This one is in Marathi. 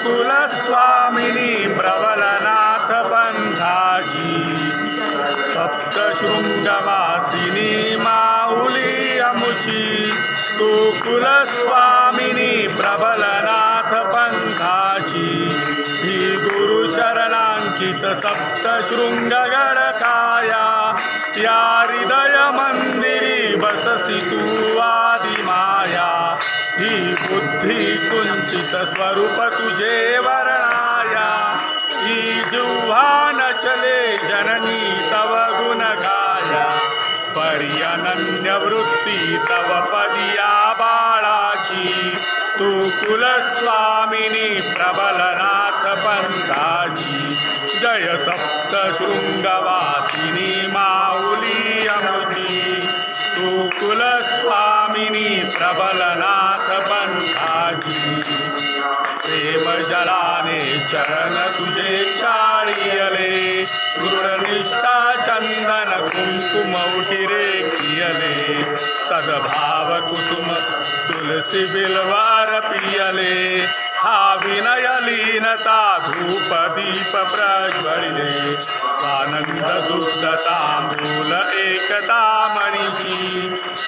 कुलस्वामिनी प्रबलनाथ पंथाची सप्तशृंगवासिनी माऊली अमुची तू कुलस्वामिनी प्रबलनाथ पंथाची ही गुरुचरणांकित सप्तशृंगगड काया या हृदय मंदिरी बससी तू आदिमाया ही बुद्धी कुंचित स्वरूप तुझे वर्णाया ही जिव्हा न चले जननी तव गुण गाया परी अनन्य वृत्ती तव पदिया बाळाची तू कुलस्वामिनी प्रबलनाथ पंथाची जय सप्तशृंगवासिनी माऊली अमुची तू कुलस्वामिनी प्रबलनाथ पंथाची प्रेम जलाने चरण तुझे चाळियले दृढनिष्ठा चंदन कुंकुम उठिरे कियले सद्भाव कुसुम तुलसी बिलवार पियले हा विनय लीनता धूप दीप प्रज्वलिले आनंद दुग्ध तांबूल एकता मणीची